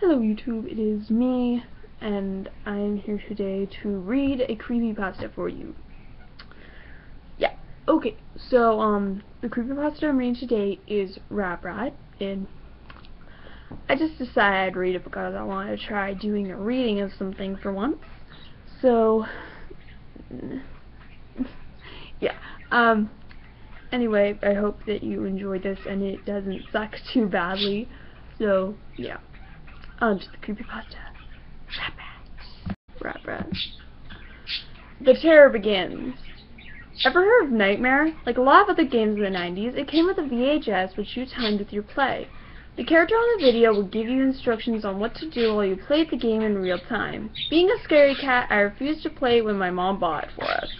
Hello YouTube, it is me, and I am here today to read a creepypasta for you. Yeah, okay, so, the creepypasta I'm reading today is Rap Rat, and I just decided I'd read it because I wanted to try doing a reading of something for once. So, yeah, anyway, I hope that you enjoyed this and it doesn't suck too badly. So, yeah. Just the creepypasta. Rap Rat. The terror begins. Ever heard of Nightmare? Like a lot of other games in the 90s, it came with a VHS which you timed with your play. The character on the video would give you instructions on what to do while you played the game in real time. Being a scaredy cat, I refused to play it when my mom bought it for us.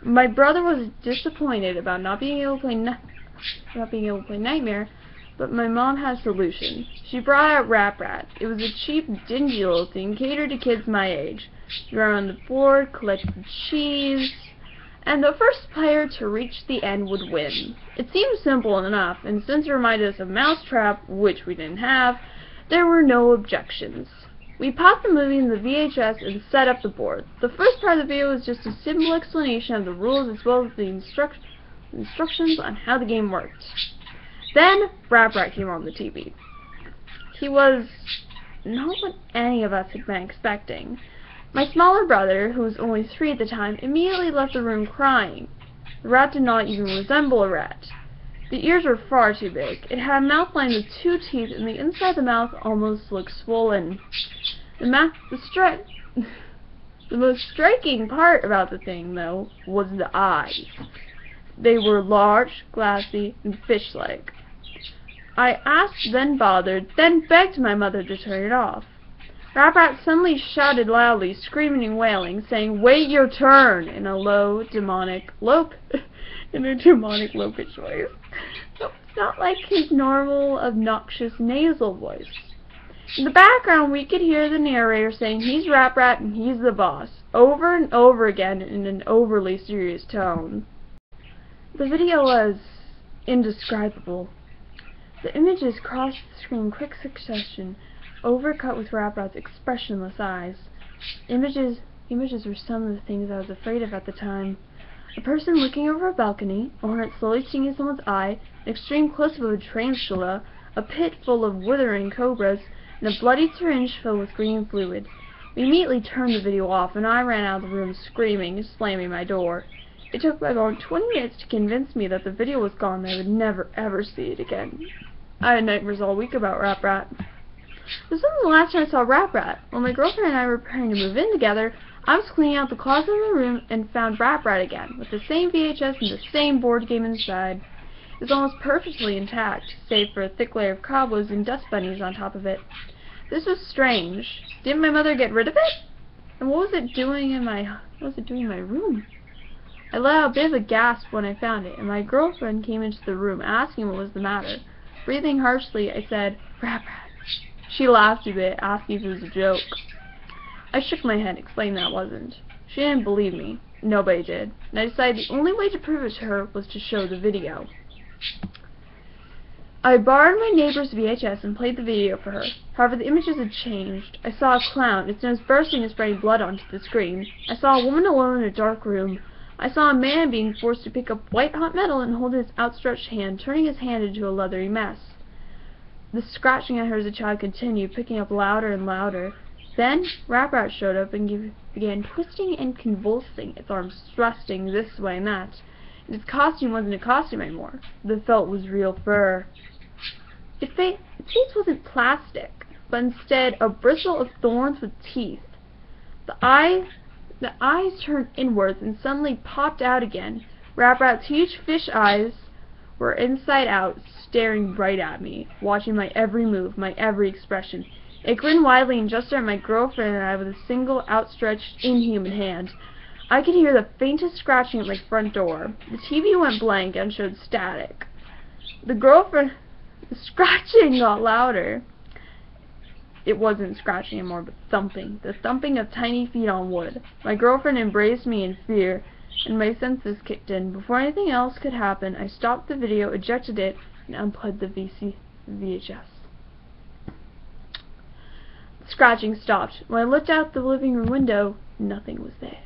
My brother was disappointed about not being able to play Nightmare, but my mom had a solution. She brought out Rap Rat. It was a cheap, dingy little thing catered to kids my age. You run on the board, collect the cheese, and the first player to reach the end would win. It seemed simple enough, and since it reminded us of Mousetrap, which we didn't have, there were no objections. We paused the movie in the VHS and set up the board. The first part of the video was just a simple explanation of the rules as well as the instructions on how the game worked. Then, Rap Rat came on the TV. He was not what any of us had been expecting. My smaller brother, who was only 3 at the time, immediately left the room crying. The rat did not even resemble a rat. The ears were far too big. It had a mouth lined with 2 teeth, and the inside of the mouth almost looked swollen. The most striking part about the thing, though, was the eyes. They were large, glassy, and fish-like. I asked, then bothered, then begged my mother to turn it off. Rap Rat suddenly shouted loudly, screaming and wailing, saying, "Wait your turn," in a low, demonic, low-pitched voice. No, it's not like his normal, obnoxious, nasal voice. In the background, we could hear the narrator saying, "He's Rap Rat and he's the boss," over and over again in an overly serious tone. The video was indescribable. The images crossed the screen in quick succession, overcut with Rap Rat's expressionless eyes. Images were some of the things I was afraid of at the time. A person looking over a balcony, a hornet slowly stinging someone's eye, an extreme close-up of a tarantula, a pit full of withering cobras, and a bloody syringe filled with green fluid. We immediately turned the video off, and I ran out of the room screaming, slamming my door. It took my mom 20 minutes to convince me that the video was gone and I would never ever see it again. I had nightmares all week about Rap Rat. This wasn't the last time I saw Rap Rat. When my girlfriend and I were preparing to move in together, I was cleaning out the closet in my room and found Rap Rat again, with the same VHS and the same board game inside. It was almost perfectly intact, save for a thick layer of cobwebs and dust bunnies on top of it. This was strange. Didn't my mother get rid of it? And what was it doing in my room? I let out a bit of a gasp when I found it, and my girlfriend came into the room asking what was the matter. Breathing harshly, I said, "Rap Rat." She laughed a bit, asking if it was a joke. I shook my head, explaining that it wasn't. She didn't believe me. Nobody did. And I decided the only way to prove it to her was to show the video. I borrowed my neighbor's VHS and played the video for her. However, the images had changed. I saw a clown, its nose bursting and spraying blood onto the screen. I saw a woman alone in a dark room. I saw a man being forced to pick up white-hot metal and hold his outstretched hand, turning his hand into a leathery mess. The scratching I heard as a child continued, picking up louder and louder. Then, Rap Rat showed up and began twisting and convulsing, its arms thrusting this way and that. And its costume wasn't a costume anymore. The felt was real fur. Its face wasn't plastic, but instead a bristle of thorns with teeth. The eyes turned inwards and suddenly popped out again. Rap Rat's huge fish eyes were inside out, staring right at me, watching my every move, my every expression. It grinned widely and gestured at my girlfriend and I with a single outstretched, inhuman hand. I could hear the faintest scratching at my front door. The TV went blank and showed static. The scratching got louder. It wasn't scratching anymore, but thumping. The thumping of tiny feet on wood. My girlfriend embraced me in fear, and my senses kicked in. Before anything else could happen, I stopped the video, ejected it, and unplugged the VHS. scratching stopped. When I looked out the living room window, nothing was there.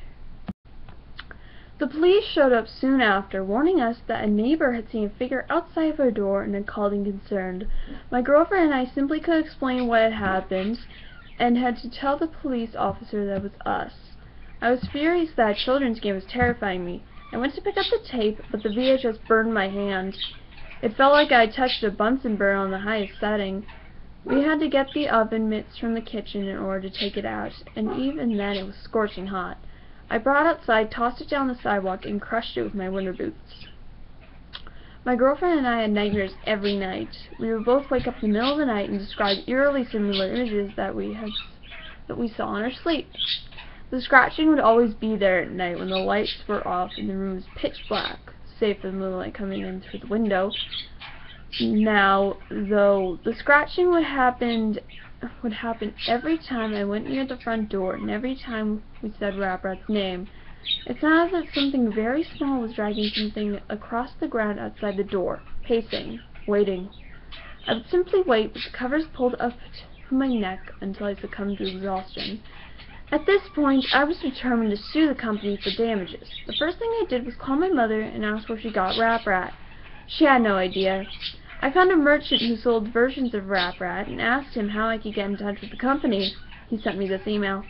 The police showed up soon after, warning us that a neighbor had seen a figure outside of our door and had called in concerned. My girlfriend and I simply couldn't explain what had happened and had to tell the police officer that it was us. I was furious that a children's game was terrifying me. I went to pick up the tape, but the VHS burned my hand. It felt like I had touched a Bunsen burner on the highest setting. We had to get the oven mitts from the kitchen in order to take it out, and even then it was scorching hot. I brought it outside, tossed it down the sidewalk, and crushed it with my winter boots. My girlfriend and I had nightmares every night. We would both wake up in the middle of the night and describe eerily similar images that we saw in our sleep. The scratching would always be there at night when the lights were off and the room was pitch black, save for the moonlight coming in through the window. Now, though, the scratching would happen every time I went near the front door and every time we said Rap-Rat's name. It sounded as if something very small was dragging something across the ground outside the door, pacing, waiting. I would simply wait with the covers pulled up to my neck until I succumbed to exhaustion. At this point, I was determined to sue the company for damages. The first thing I did was call my mother and ask where she got Rap-Rat. She had no idea. I found a merchant who sold versions of Rap-Rat and asked him how I could get in touch with the company. He sent me this email.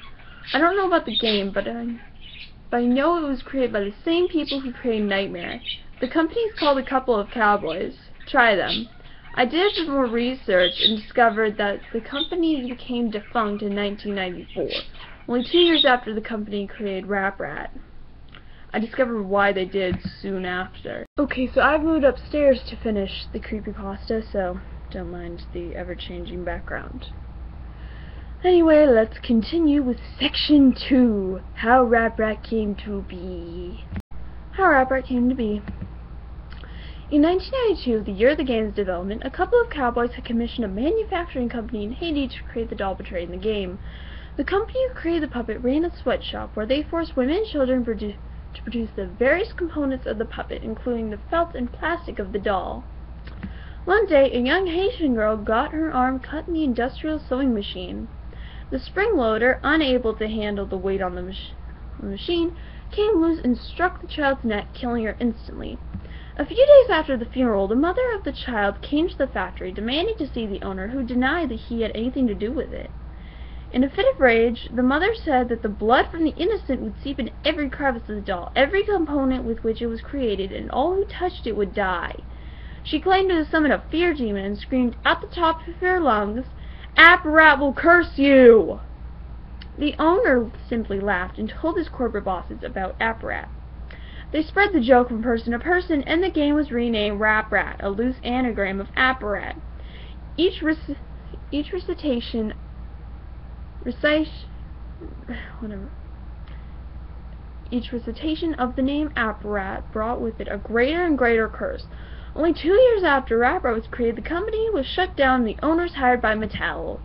I don't know about the game, but I know it was created by the same people who created Nightmare. The company is called A Couple of Cowboys. Try them. I did a bit more research and discovered that the company became defunct in 1994. Only 2 years after the company created Rap-Rat. I discovered why they did soon after. Okay, so I've moved upstairs to finish the creepypasta, so don't mind the ever-changing background. Anyway, let's continue with section 2, How Rap-Rat Came to Be. How Rap-Rat came to be. In 1992, the year of the game's development, a couple of cowboys had commissioned a manufacturing company in Haiti to create the doll portrayed in the game. The company who created the puppet ran a sweatshop where they forced women and children to produce the various components of the puppet, including the felt and plastic of the doll. One day, a young Haitian girl got her arm cut in the industrial sewing machine. The spring loader, unable to handle the weight on the machine, came loose and struck the child's neck, killing her instantly. A few days after the funeral, the mother of the child came to the factory, demanding to see the owner, who denied that he had anything to do with it. In a fit of rage, the mother said that the blood from the innocent would seep into every crevice of the doll, every component with which it was created, and all who touched it would die. She claimed to have summoned a fear demon and screamed at the top of her lungs, "Rap-Rat will curse you!" The owner simply laughed and told his corporate bosses about Rap-Rat. They spread the joke from person to person, and the game was renamed Rap-Rat, a loose anagram of Apparat. Each recitation of the name Apparat brought with it a greater and greater curse. Only 2 years after Rap-Rat was created, the company was shut down and the owners hired by Mattel.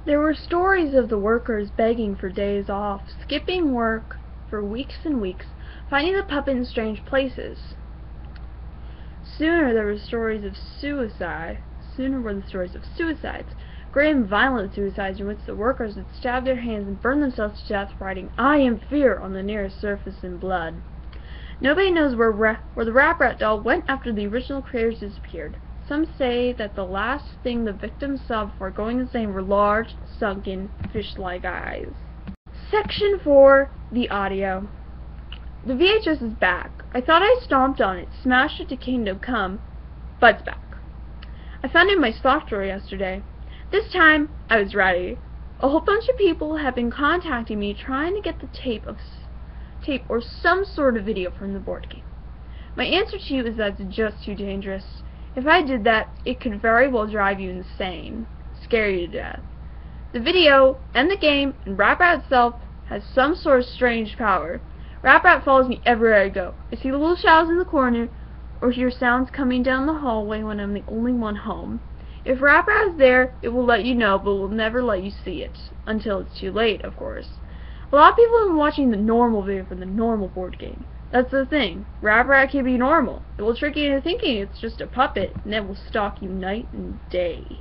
There were stories of the workers begging for days off, skipping work for weeks and weeks, finding the puppet in strange places. Sooner were the stories of suicides, grim, violent suicides in which the workers would stab their hands and burn themselves to death, writing "I am fear" on the nearest surface in blood. Nobody knows where the Rap-Rat doll went after the original creators disappeared. Some say that the last thing the victims saw before going insane were large, sunken, fish-like eyes. Section 4, the audio. The VHS is back. I thought I stomped on it, smashed it to Kingdom Come, but it's back. I found it in my sock drawer yesterday. This time, I was ready. A whole bunch of people have been contacting me trying to get the tape or some sort of video from the board game. My answer to you is that it's just too dangerous. If I did that, it could very well drive you insane, scare you to death. The video, and the game, and Rap-Rat itself has some sort of strange power. Rap-Rat follows me everywhere I go. I see the little shadows in the corner, or hear sounds coming down the hallway when I'm the only one home. If Rap-Rat is there, it will let you know, but will never let you see it. Until it's too late, of course. A lot of people have been watching the normal video from the normal board game. That's the thing. Rap-Rat can be normal. It will trick you into thinking it's just a puppet, and it will stalk you night and day.